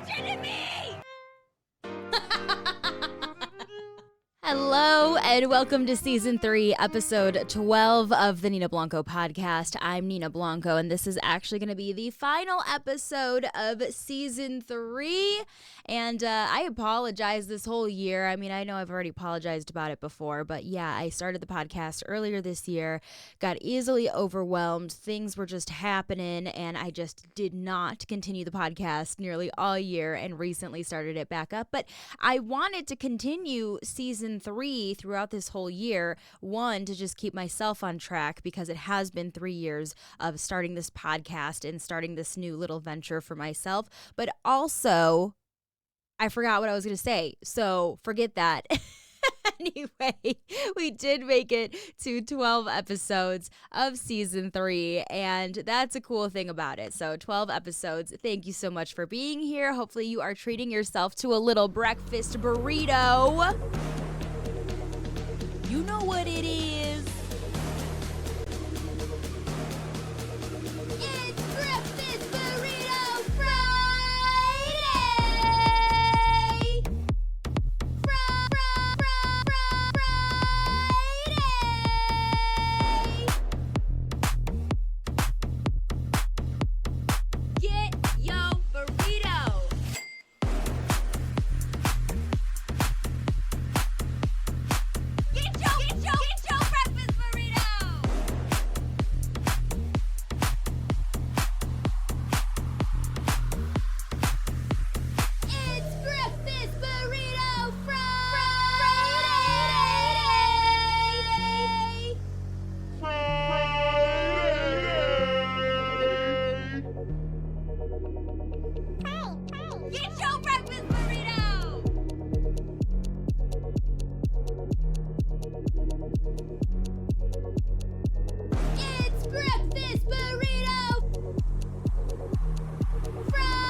attention to me! Hello and welcome to Season 3, Episode 12 of the Nina Blanco podcast. I'm Nina Blanco and this is actually going to be the final episode of Season 3. And I apologize this whole year. I mean, I know I've already apologized about it before, but yeah, I started the podcast earlier this year, got easily overwhelmed. Things were just happening and I just did not continue the podcast nearly all year and recently started it back up. But I wanted to continue Season 3 throughout this whole year. One, to just keep myself on track because it has been 3 years of starting this podcast and starting this new little venture for myself. But also, I forgot what I was going to say, so forget that. Anyway, we did make it to 12 episodes of Season 3, and that's a cool thing about it. So 12 episodes. Thank you so much for being here. Hopefully you are treating yourself to a little breakfast burrito. You know what it is. It's Breakfast Burrito Friday! Get your burrito! Get your breakfast burrito! It's Breakfast Burrito Friday! Get your breakfast burrito! It's Breakfast Burrito Friday!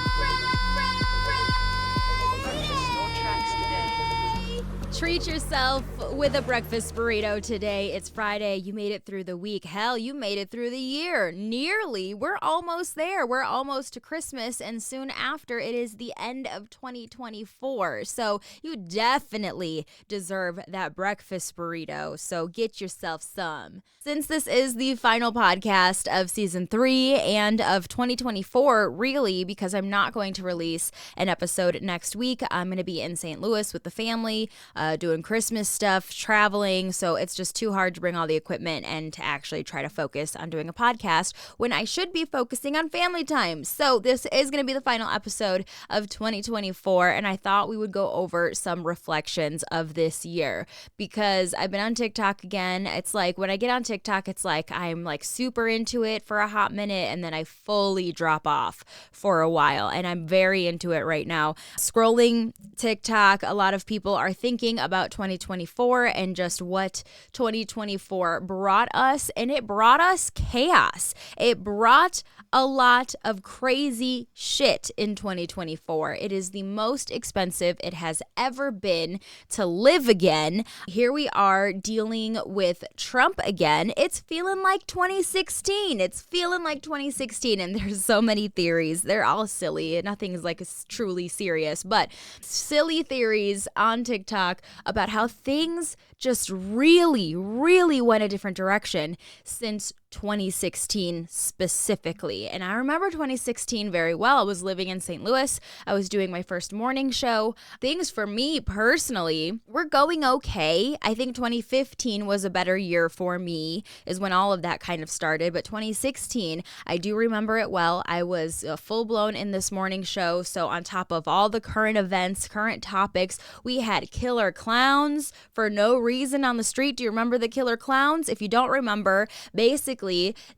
Treat yourself with a breakfast burrito today. It's Friday. You made it through the week. Hell, you made it through the year. Nearly. We're almost there. We're almost to Christmas, and soon after, it is the end of 2024. So you definitely deserve that breakfast burrito. So get yourself some. Since this is the final podcast of Season 3 and of 2024, really, because I'm not going to release an episode next week. I'm going to be in St. Louis with the family, doing Christmas stuff, traveling, so it's just too hard to bring all the equipment and to actually try to focus on doing a podcast when I should be focusing on family time. So this is going to be the final episode of 2024, and I thought we would go over some reflections of this year because I've been on TikTok again. It's like when I get on TikTok, it's like I'm like super into it for a hot minute and then I fully drop off for a while, and I'm very into it right now. Scrolling TikTok, a lot of people are thinking about 2024 and just what 2024 brought us, and it brought us chaos. It brought a lot of crazy shit in 2024. It is the most expensive it has ever been to live again. Here we are dealing with Trump again. It's feeling like 2016. It's feeling like 2016, and there's so many theories. They're all silly. Nothing is like truly serious, but silly theories on TikTok about how things just really, really went a different direction since 2016 specifically. And I remember 2016 very well. I was living in St. Louis. I was doing my first morning show. Things for me personally were going okay. I think 2015 was a better year for me, is when all of that kind of started. But 2016, I do remember it well. I was full blown in this morning show. So on top of all the current events, current topics, we had killer clowns for no reason on the street. Do you remember the killer clowns? If you don't remember, basically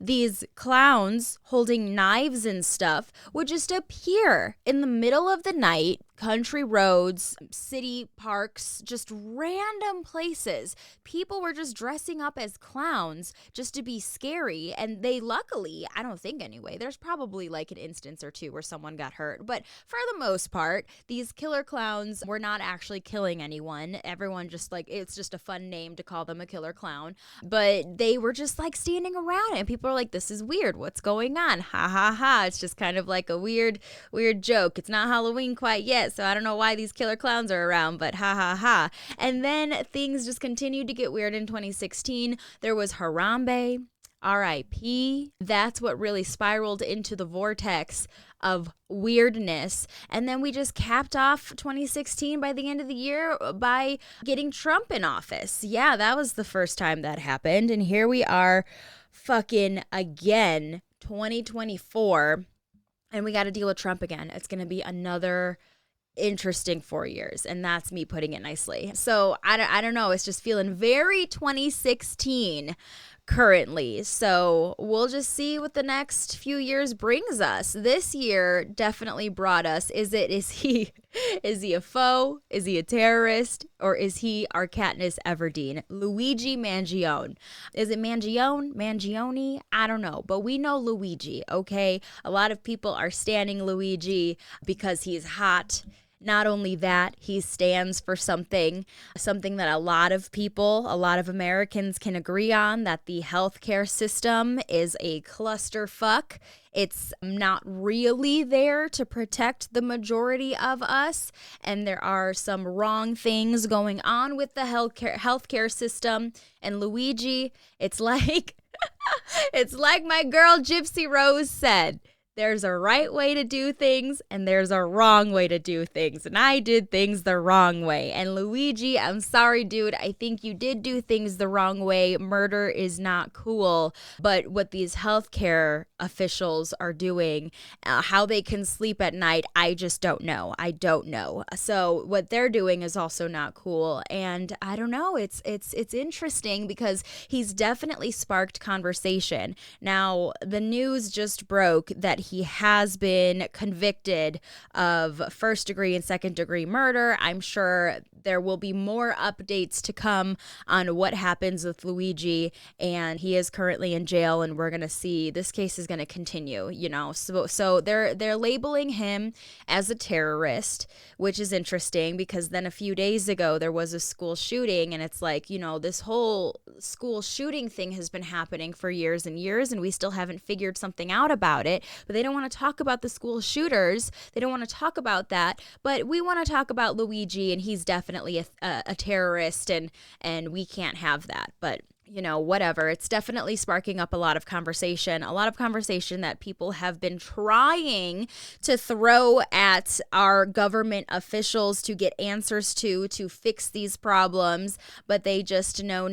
these clowns holding knives and stuff would just appear in the middle of the night, country roads, city parks, just random places. People were just dressing up as clowns just to be scary. And they luckily, I don't think anyway, there's probably like an instance or two where someone got hurt. But for the most part, these killer clowns were not actually killing anyone. Everyone just like, it's just a fun name to call them a killer clown. But they were just like standing around and people are like, this is weird. What's going on? Ha ha ha. It's just kind of like a weird joke. It's not Halloween quite yet, so I don't know why these killer clowns are around, but ha ha ha. And then things just continued to get weird in 2016. There was Harambe, R.I.P. That's what really spiraled into the vortex of weirdness. And then we just capped off 2016 by the end of the year by getting Trump in office. Yeah, that was the first time that happened. And here we are fucking again, 2024. And we got to deal with Trump again. It's going to be another interesting 4 years. And that's me putting it nicely. So I don't know. It's just feeling very 2016 currently. So we'll just see what the next few years brings us. This year definitely brought us. Is he a foe? Is he a terrorist? Or is he our Katniss Everdeen? Luigi Mangione. Is it Mangione? I don't know. But we know Luigi, okay? A lot of people are standing Luigi because he's hot. Not only that, he stands for something that a lot of Americans can agree on, that the healthcare system is a clusterfuck. It's not really there to protect the majority of us, and there are some wrong things going on with the healthcare system. And Luigi, it's like it's like my girl Gypsy Rose said. There's a right way to do things and there's a wrong way to do things. And I did things the wrong way. And Luigi, I'm sorry, dude. I think you did do things the wrong way. Murder is not cool. But what these healthcare officials are doing, how they can sleep at night, I just don't know. I don't know. So what they're doing is also not cool. And I don't know. It's interesting because he's definitely sparked conversation. Now, the news just broke that he has been convicted of first degree and second degree murder. I'm sure there will be more updates to come on what happens with Luigi, and he is currently in jail, and we're going to see this case is going to continue, you know. So they're labeling him as a terrorist, which is interesting because then a few days ago there was a school shooting, and it's like, you know, this whole school shooting thing has been happening for years and years, and we still haven't figured something out about it. But they don't want to talk about the school shooters. They don't want to talk about that. But we want to talk about Luigi, and he's definitely a terrorist, and we can't have that. But you know, whatever. It's definitely sparking up a lot of conversation that people have been trying to throw at our government officials to get answers to fix these problems. But they just, no,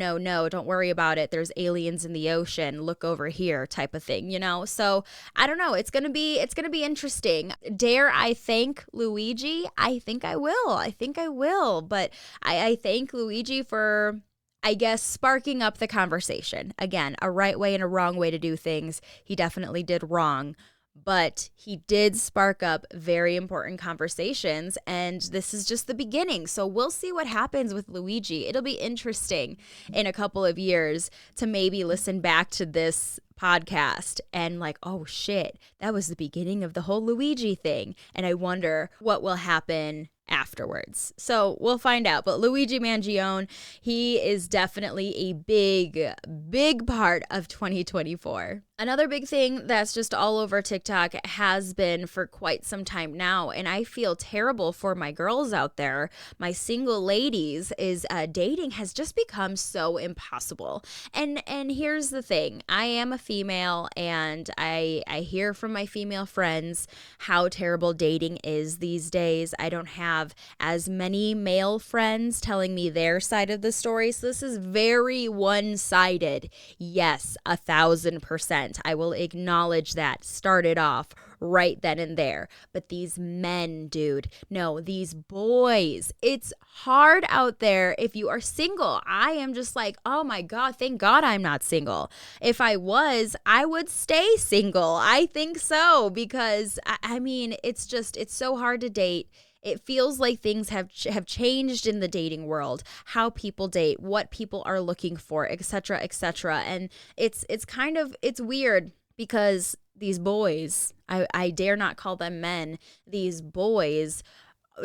don't worry about it. There's aliens in the ocean. Look over here type of thing, you know? So I don't know. It's going to be interesting. Dare I thank Luigi? I think I will. But I thank Luigi for, I guess, sparking up the conversation. Again, a right way and a wrong way to do things. He definitely did wrong, but he did spark up very important conversations, and this is just the beginning. So we'll see what happens with Luigi. It'll be interesting in a couple of years to maybe listen back to this podcast and like, oh shit, that was the beginning of the whole Luigi thing. And I wonder what will happen afterwards. So we'll find out. But Luigi Mangione, he is definitely a big part of 2024. Another big thing that's just all over TikTok has been for quite some time now, and I feel terrible for my girls out there, my single ladies, is dating has just become so impossible. And here's the thing. I am a female, and I hear from my female friends how terrible dating is these days. I don't have as many male friends telling me their side of the story, so this is very one-sided. Yes, 1,000%. I will acknowledge that. Started off right then and there. But these men, dude, no, these boys, it's hard out there if you are single. I am just like, oh my God, thank God I'm not single. If I was, I would stay single. I think so, because I mean, it's so hard to date. It feels like things have changed in the dating world, how people date, what people are looking for, etc., etc. And it's weird because these boys, I dare not call them men, these boys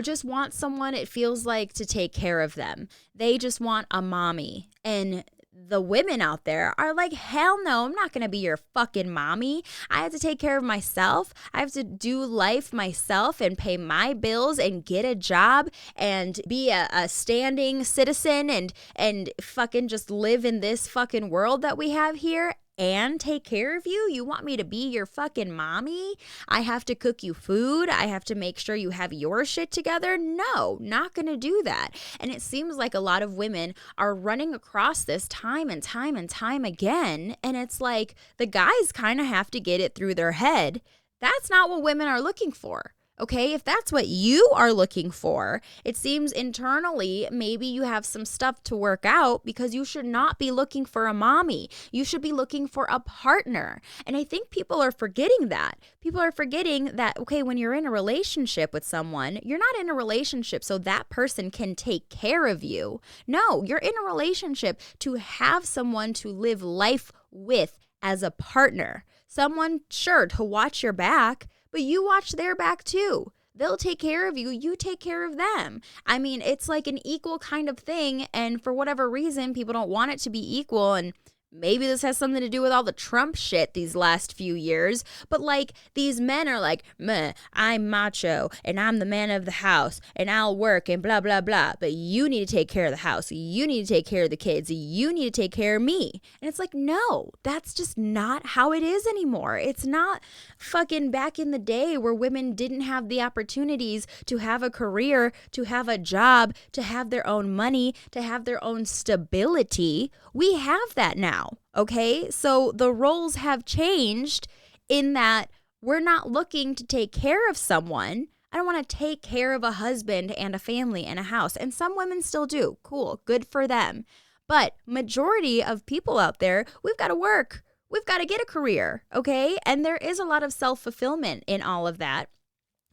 just want someone, it feels like, to take care of them. They just want a mommy. And the women out there are like, hell no, I'm not going to be your fucking mommy. I have to take care of myself. I have to do life myself and pay my bills and get a job and be a standing citizen and fucking just live in this fucking world that we have here and take care of you? You want me to be your fucking mommy? I have to cook you food. I have to make sure you have your shit together. No, not gonna do that. And it seems like a lot of women are running across this time and time and time again. And it's like the guys kind of have to get it through their head. That's not what women are looking for. Okay, if that's what you are looking for, it seems internally maybe you have some stuff to work out, because you should not be looking for a mommy. You should be looking for a partner. And I think people are forgetting that. People are forgetting that, okay, when you're in a relationship with someone, you're not in a relationship so that person can take care of you. No, you're in a relationship to have someone to live life with as a partner. Someone, sure, to watch your back, but you watch their back too. They'll take care of you. You take care of them. I mean, it's like an equal kind of thing. And for whatever reason, people don't want it to be equal. And maybe this has something to do with all the Trump shit these last few years. But like, these men are like, meh, I'm macho and I'm the man of the house and I'll work and blah, blah, blah. But you need to take care of the house. You need to take care of the kids. You need to take care of me. And it's like, no, that's just not how it is anymore. It's not fucking back in the day where women didn't have the opportunities to have a career, to have a job, to have their own money, to have their own stability. We have that now. Okay, so the roles have changed in that we're not looking to take care of someone. I don't want to take care of a husband and a family and a house. And some women still do. Cool, good for them. But majority of people out there, we've got to work. We've got to get a career, okay? And there is a lot of self-fulfillment in all of that.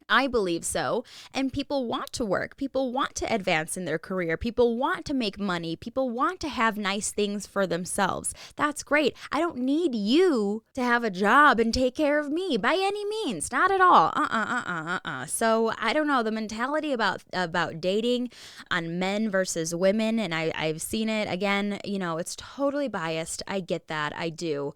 I believe so. And people want to work. People want to advance in their career. People want to make money. People want to have nice things for themselves. That's great. I don't need you to have a job and take care of me by any means. Not at all. So I don't know, the mentality about dating on men versus women, and I've seen it again, you know, it's totally biased. I get that. I do.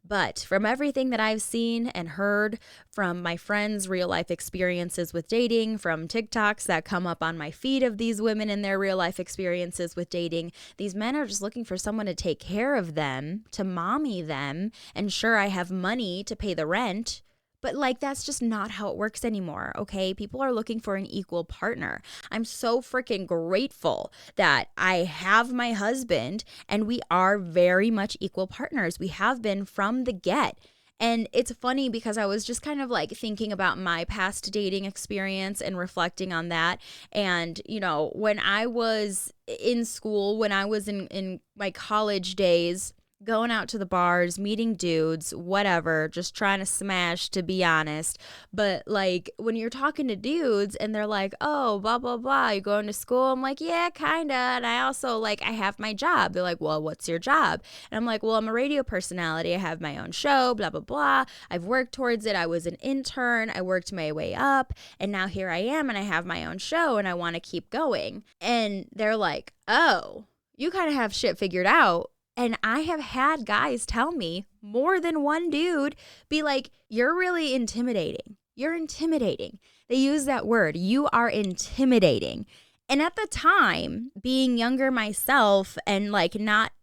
But from everything that I've seen and heard from my friends' real life experiences with dating, from TikToks that come up on my feed of these women and their real life experiences with dating, these men are just looking for someone to take care of them, to mommy them. And sure, I have money to pay the rent, but like, that's just not how it works anymore, okay? People are looking for an equal partner. I'm so freaking grateful that I have my husband and we are very much equal partners. We have been from the get. And it's funny because I was just kind of like thinking about my past dating experience and reflecting on that. And, you know, when I was in school, when I was in my college days, going out to the bars, meeting dudes, whatever, just trying to smash, to be honest. But like, when you're talking to dudes and they're like, oh, blah, blah, blah, you going to school? I'm like, yeah, kind of. And I also, like, I have my job. They're like, well, what's your job? And I'm like, well, I'm a radio personality. I have my own show, blah, blah, blah. I've worked towards it. I was an intern. I worked my way up. And now here I am and I have my own show and I want to keep going. And they're like, oh, you kind of have shit figured out. And I have had guys tell me, more than one dude, be like, you're really intimidating. You're intimidating. They use that word. You are intimidating. And at the time, being younger myself and like not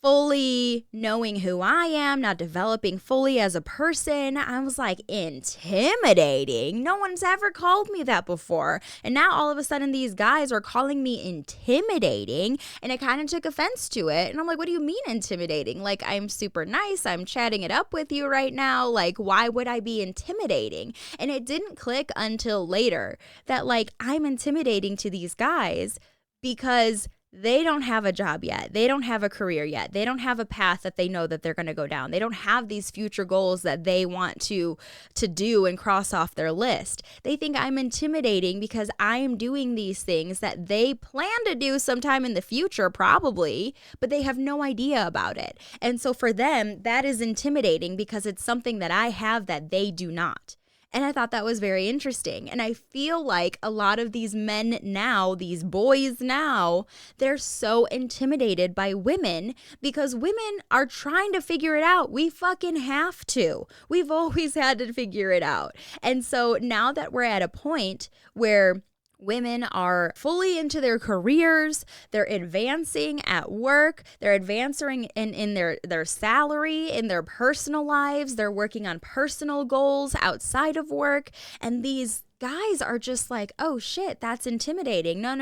fully knowing who I am, not developing fully as a person, I was like, intimidating? No one's ever called me that before. And now all of a sudden these guys are calling me intimidating, and I kind of took offense to it. And I'm like, what do you mean intimidating? Like, I'm super nice. I'm chatting it up with you right now. Like, why would I be intimidating? And it didn't click until later that like I'm intimidating to these guys because they don't have a job yet. They don't have a career yet. They don't have a path that they know that they're going to go down. They don't have these future goals that they want to do and cross off their list. They think I'm intimidating because I am doing these things that they plan to do sometime in the future, probably, but they have no idea about it. And so for them, that is intimidating because it's something that I have that they do not. And I thought that was very interesting. And I feel like a lot of these men now, these boys now, they're so intimidated by women because women are trying to figure it out. We fucking have to. We've always had to figure it out. And so now that we're at a point where women are fully into their careers, they're advancing at work, they're advancing in their salary, in their personal lives, they're working on personal goals outside of work, and these guys are just like, oh shit, that's intimidating. No.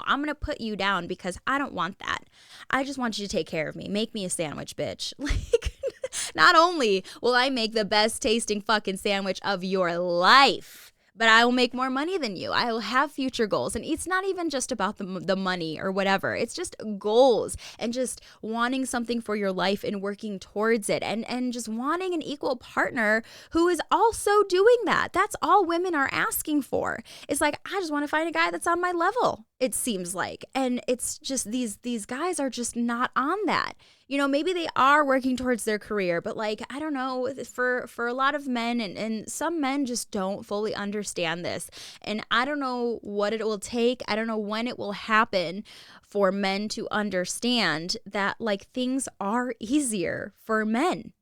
I'm gonna put you down because I don't want that. I just want you to take care of me. Make me a sandwich, bitch. Like, not only will I make the best tasting fucking sandwich of your life, but I will make more money than you. I will have future goals. And it's not even just about the money or whatever. It's just goals and just wanting something for your life and working towards it and just wanting an equal partner who is also doing that. That's all women are asking for. It's like, I just want to find a guy that's on my level, it seems like. And it's just these guys are just not on that. You know, maybe they are working towards their career, but like, I don't know, for a lot of men and some men just don't fully understand this. And I don't know what it will take. I don't know when it will happen for men to understand that like things are easier for men.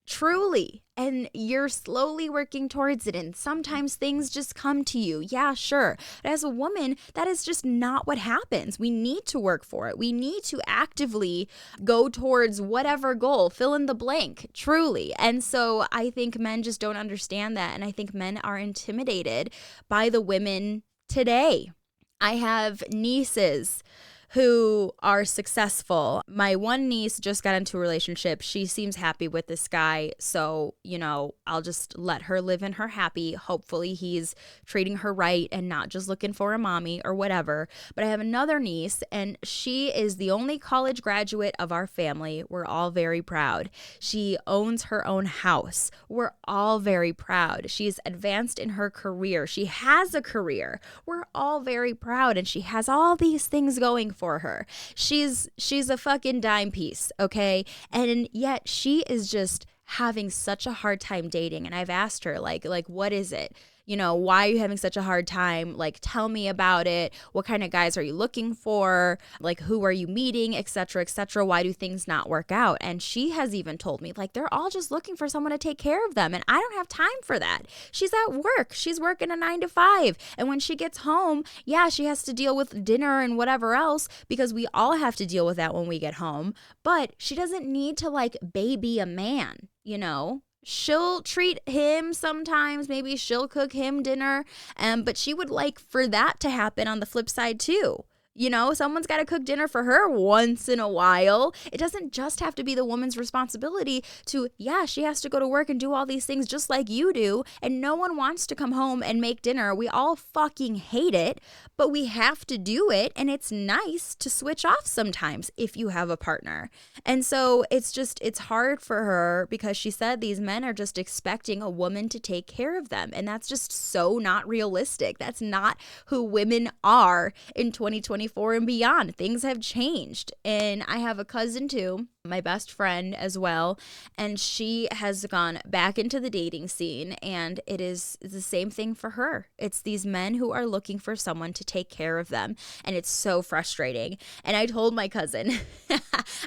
Truly. And you're slowly working towards it. And sometimes things just come to you. Yeah, sure. But as a woman, that is just not what happens. We need to work for it. We need to actively go towards whatever goal, fill in the blank, truly. And so I think men just don't understand that. And I think men are intimidated by the women today. I have nieces who are successful. My one niece just got into a relationship. She seems happy with this guy. So, you know, I'll just let her live in her happy. Hopefully he's treating her right and not just looking for a mommy or whatever. But I have another niece and she is the only college graduate of our family. We're all very proud. She owns her own house. We're all very proud. She's advanced in her career. She has a career. We're all very proud and she has all these things going for her. She's a fucking dime piece, okay? And yet she is just having such a hard time dating. And I've asked her, like, what is it? You know, why are you having such a hard time? Like, tell me about it. What kind of guys are you looking for? Like, who are you meeting, et cetera, et cetera. Why do things not work out? And she has even told me, like, they're all just looking for someone to take care of them. And I don't have time for that. She's at work. She's working a 9 to 5. And when she gets home, yeah, she has to deal with dinner and whatever else because we all have to deal with that when we get home. But she doesn't need to, like, baby a man, you know? She'll treat him sometimes. Maybe she'll cook him dinner. But she would like for that to happen on the flip side too. You know, someone's got to cook dinner for her once in a while. It doesn't just have to be the woman's responsibility to, yeah, she has to go to work and do all these things just like you do. And no one wants to come home and make dinner. We all fucking hate it, but we have to do it. And it's nice to switch off sometimes if you have a partner. And so it's hard for her because she said these men are just expecting a woman to take care of them. And that's just so not realistic. That's not who women are in 2024 and beyond. Things have changed. And I have a cousin too, my best friend as well, and she has gone back into the dating scene, and it is the same thing for her. It's these men who are looking for someone to take care of them, and it's so frustrating. And I told my cousin,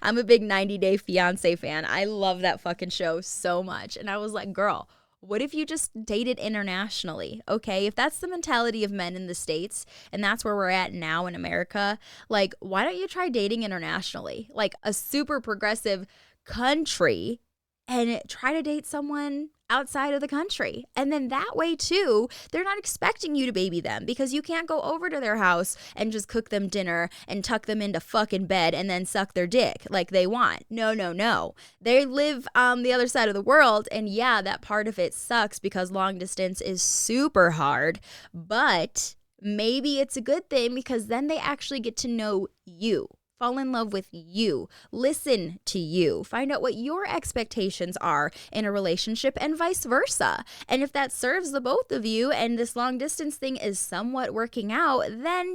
I'm a big 90 Day Fiancé fan. I love that fucking show so much. And I was like, girl, what if you just dated internationally? Okay, if that's the mentality of men in the States and that's where we're at now in America, like, why don't you try dating internationally? Like a super progressive country and try to date someone outside of the country. And then that way too, they're not expecting you to baby them because you can't go over to their house and just cook them dinner and tuck them into fucking bed and then suck their dick like they want. No. They live on the other side of the world, and yeah, that part of it sucks because long distance is super hard, but maybe it's a good thing because then they actually get to know you. Fall in love with you. Listen to you. Find out what your expectations are in a relationship and vice versa. And if that serves the both of you and this long distance thing is somewhat working out, then,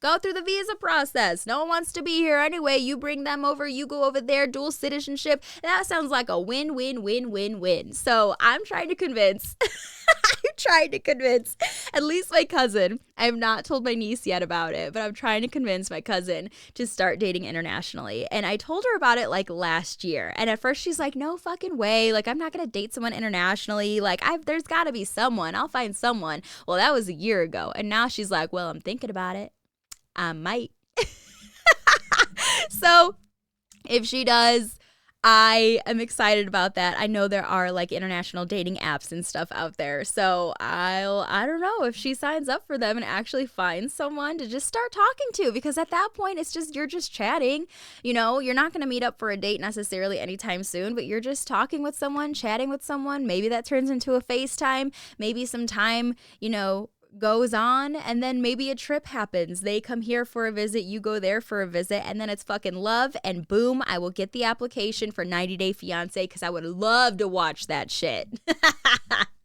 go through the visa process. No one wants to be here anyway. You bring them over, you go over there, dual citizenship. That sounds like a win, win, win, win, win. So I'm trying to convince. I'm trying to convince at least my cousin. I have not told my niece yet about it, but I'm trying to convince my cousin to start dating internationally. And I told her about it like last year. And at first she's like, no fucking way. Like, I'm not going to date someone internationally. Like, there's got to be someone. I'll find someone. Well, that was a year ago. And now she's like, well, I'm thinking about it. I might. So if she does, I am excited about that. I know there are like international dating apps and stuff out there. So I don't know if she signs up for them and actually finds someone to just start talking to, because at that point you're just chatting. You're not going to meet up for a date necessarily anytime soon, but you're just talking with someone, chatting with someone. Maybe that turns into a FaceTime. Maybe some time, goes on, and then maybe a trip happens. They come here for a visit, you go there for a visit, and then it's fucking love, and boom, I will get the application for 90 Day Fiancé because I would love to watch that shit.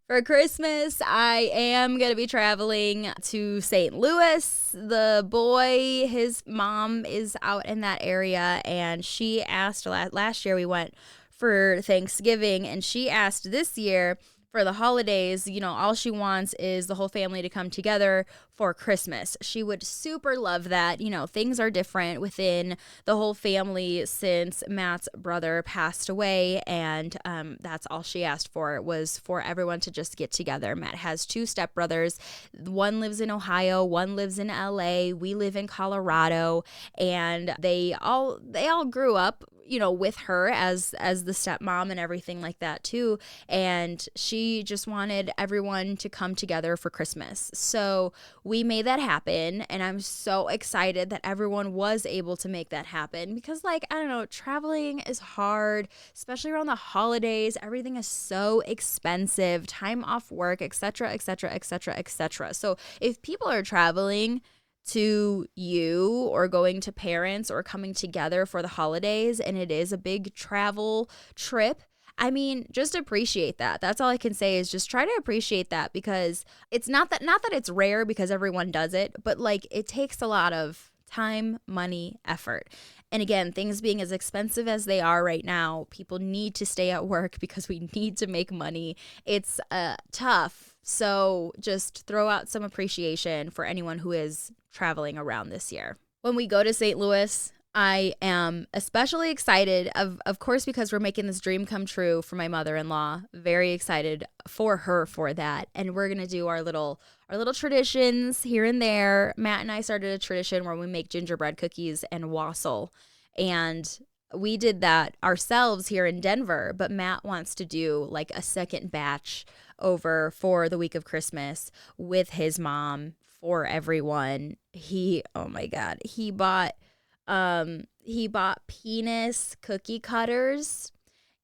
For Christmas, I am going to be traveling to St. Louis. The boy, his mom is out in that area, and she asked, last year we went for Thanksgiving, and she asked this year for the holidays, all she wants is the whole family to come together for Christmas. She would super love that. Things are different within the whole family since Matt's brother passed away, and that's all she asked for, was for everyone to just get together. Matt has 2 stepbrothers. One lives in Ohio, one lives in LA. We live in Colorado, and they all grew up with her as the stepmom and everything like that too. And she just wanted everyone to come together for Christmas. So we made that happen. And I'm so excited that everyone was able to make that happen, because I don't know, traveling is hard, especially around the holidays. Everything is so expensive, time off work, etc., etc., etc., etc. So if people are traveling to you or going to parents or coming together for the holidays, and it is a big travel trip, just appreciate that. That's all I can say, is just try to appreciate that, because it's not that it's rare, because everyone does it, but it takes a lot of time, money, effort. And again, things being as expensive as they are right now, people need to stay at work because we need to make money. It's tough. So just throw out some appreciation for anyone who is traveling around this year. When we go to St. Louis, I am especially excited, of course, because we're making this dream come true for my mother-in-law. Very excited for her for that. And we're going to do our little traditions here and there. Matt and I started a tradition where we make gingerbread cookies and wassail. And we did that ourselves here in Denver, but Matt wants to do a second batch over for the week of Christmas with his mom for everyone. Oh my God, he bought penis cookie cutters.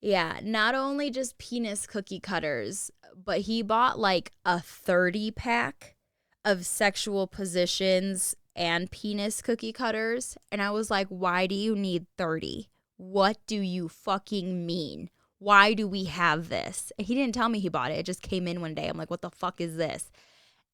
Yeah, not only just penis cookie cutters, but he bought a 30-pack of sexual positions and penis cookie cutters. And I was like, why do you need 30? What do you fucking mean? Why do we have this? He didn't tell me he bought it. It just came in one day. I'm like, what the fuck is this?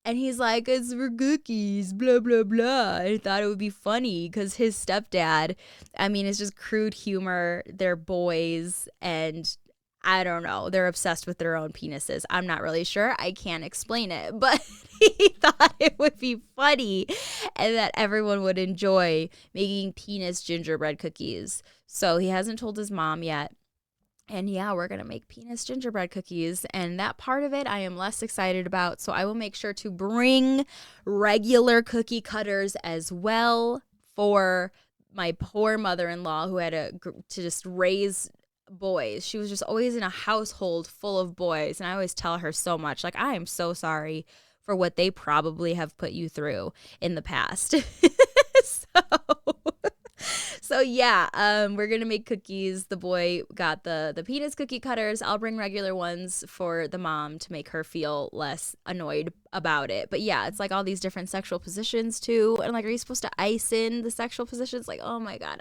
And he's like, it's for cookies, blah, blah, blah. I thought it would be funny because his stepdad, it's just crude humor. They're boys, and I don't know. They're obsessed with their own penises. I'm not really sure. I can't explain it. But he thought it would be funny and that everyone would enjoy making penis gingerbread cookies. So he hasn't told his mom yet. And yeah, we're going to make penis gingerbread cookies. And that part of it I am less excited about. So I will make sure to bring regular cookie cutters as well for my poor mother-in-law who had to just raise boys. She was just always in a household full of boys. And I always tell her so much, I am so sorry for what they probably have put you through in the past. So So yeah, we're gonna make cookies. The boy got the penis cookie cutters. I'll bring regular ones for the mom to make her feel less annoyed about it. But yeah, it's like all these different sexual positions too. And like, are you supposed to ice in the sexual positions? Like, oh my God,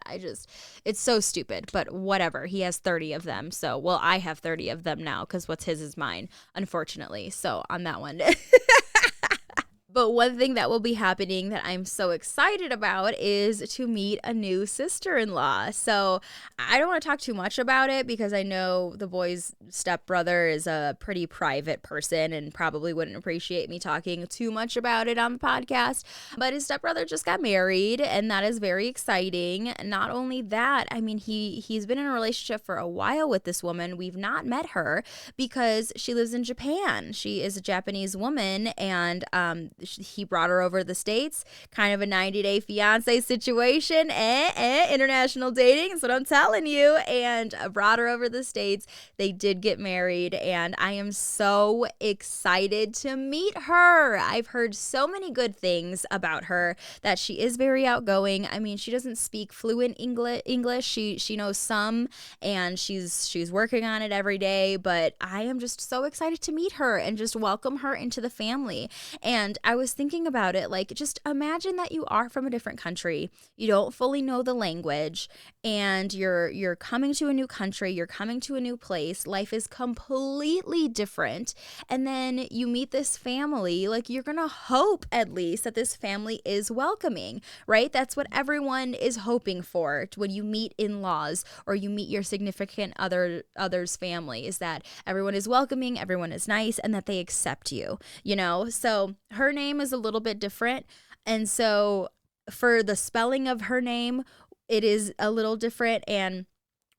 it's so stupid. But whatever. He has 30 of them. So, well, I have 30 of them now because what's his is mine, unfortunately. So on that one. But one thing that will be happening that I'm so excited about is to meet a new sister-in-law. So I don't want to talk too much about it because I know the boy's stepbrother is a pretty private person and probably wouldn't appreciate me talking too much about it on the podcast. But his stepbrother just got married, and that is very exciting. Not only that, I mean, he's been in a relationship for a while with this woman. We've not met her because she lives in Japan. She is a Japanese woman, and he brought her over to the States, kind of a 90-day fiance situation, international dating, that's what I'm telling you, and brought her over to the States. They did get married, and I am so excited to meet her. I've heard so many good things about her, that she is very outgoing. I mean, she doesn't speak fluent English. She knows some, and she's working on it every day, but I am just so excited to meet her and just welcome her into the family. And I was thinking about it, like, just imagine that you are from a different country, you don't fully know the language, and you're coming to a new country, you're coming to a new place, life is completely different, and then you meet this family. Like, you're gonna hope at least that this family is welcoming, right? That's what everyone is hoping for when you meet in-laws or you meet your significant other's family, is that everyone is welcoming, everyone is nice, and that they accept you, you know? So her name is a little bit different, and so for the spelling of her name, it is a little different. And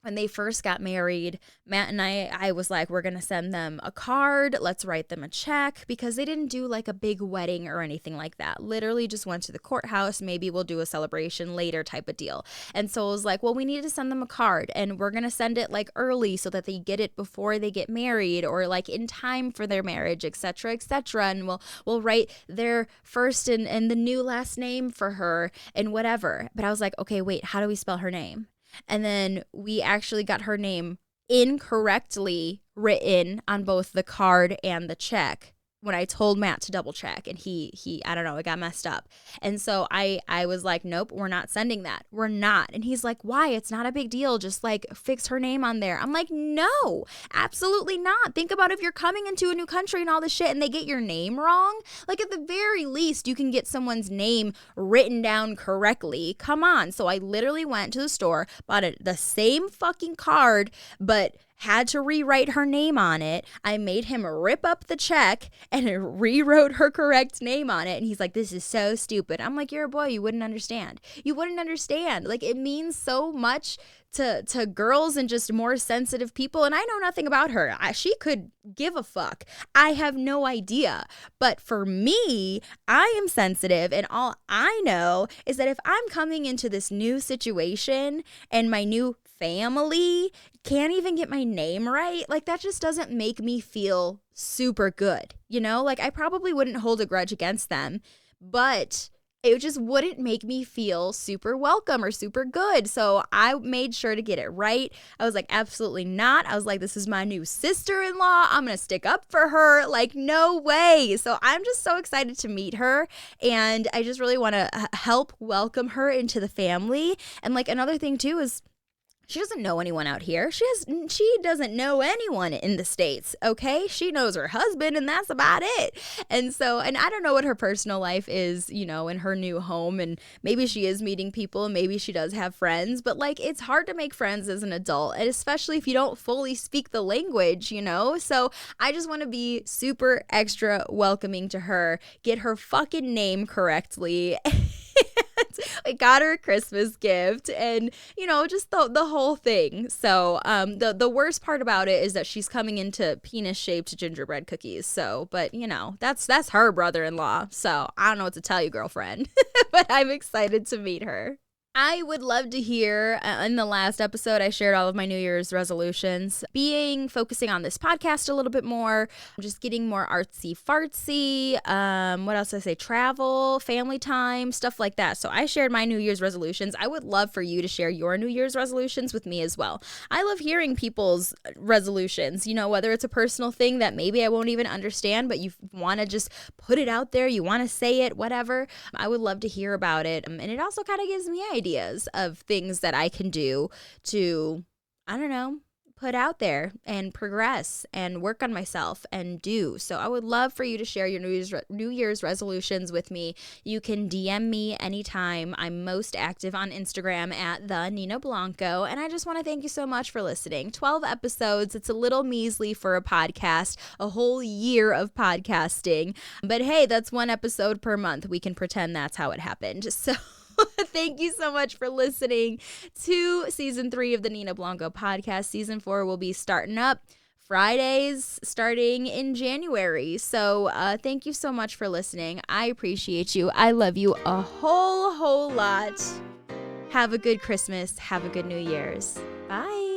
when they first got married, Matt and I was like, we're going to send them a card. Let's write them a check, because they didn't do like a big wedding or anything like that. Literally just went to the courthouse. Maybe we'll do a celebration later type of deal. And so I was like, well, we need to send them a card, and we're going to send it like early so that they get it before they get married, or like in time for their marriage, etc., etc. And we'll write their first and the new last name for her and whatever. But I was like, okay, wait, how do we spell her name? And then we actually got her name incorrectly written on both the card and the check when I told Matt to double check, and he I don't know, it got messed up. And so I was like, nope, we're not sending that. We're not. And he's like, why? It's not a big deal. Just like fix her name on there. I'm like, no, absolutely not. Think about if you're coming into a new country and all this shit and they get your name wrong. Like, at the very least, you can get someone's name written down correctly. Come on. So I literally went to the store, bought the same fucking card, but had to rewrite her name on it. I made him rip up the check and rewrote her correct name on it. And he's like, this is so stupid. I'm like, you're a boy. You wouldn't understand. You wouldn't understand. Like, it means so much to girls and just more sensitive people. And I know nothing about her. She could give a fuck. I have no idea. But for me, I am sensitive. And all I know is that if I'm coming into this new situation and my new family can't even get my name right, like, that just doesn't make me feel super good, you know? Like, I probably wouldn't hold a grudge against them, but it just wouldn't make me feel super welcome or super good. So I made sure to get it right. I was like, absolutely not. I was like, this is my new sister-in-law. I'm going to stick up for her. Like, no way. So I'm just so excited to meet her. And I just really want to help welcome her into the family. And like, another thing too is, she doesn't know anyone out here. She doesn't know anyone in the States, okay? She knows her husband, and that's about it. And I don't know what her personal life is, you know, in her new home, and maybe she is meeting people, and maybe she does have friends, but like, it's hard to make friends as an adult, and especially if you don't fully speak the language, you know? So I just want to be super extra welcoming to her, get her fucking name correctly. I got her a Christmas gift, and you know, just the whole thing. So the worst part about it is that she's coming into penis shaped gingerbread cookies. So, but you know, that's her brother-in-law. So I don't know what to tell you, girlfriend. But I'm excited to meet her. I would love to hear. In the last episode, I shared all of my New Year's resolutions, focusing on this podcast a little bit more, just getting more artsy fartsy. What else did I say? Travel, family time, stuff like that. So I shared my New Year's resolutions. I would love for you to share your New Year's resolutions with me as well. I love hearing people's resolutions, whether it's a personal thing that maybe I won't even understand, but you want to just put it out there, you want to say it, whatever. I would love to hear about it. And it also kind of gives me ideas of things that I can do to, I don't know, put out there and progress and work on myself and do. So I would love for you to share your New Year's resolutions with me. You can DM me anytime. I'm most active on Instagram at the Nina Blanco. And I just want to thank you so much for listening. 12 episodes. It's a little measly for a podcast, a whole year of podcasting. But hey, that's one episode per month. We can pretend that's how it happened. So thank you so much for listening to season 3 of the Nina Blanco podcast. Season 4 will be starting up Fridays starting in January. So thank you so much for listening. I appreciate you. I love you a whole lot. Have a good Christmas. Have a good New Year's. Bye.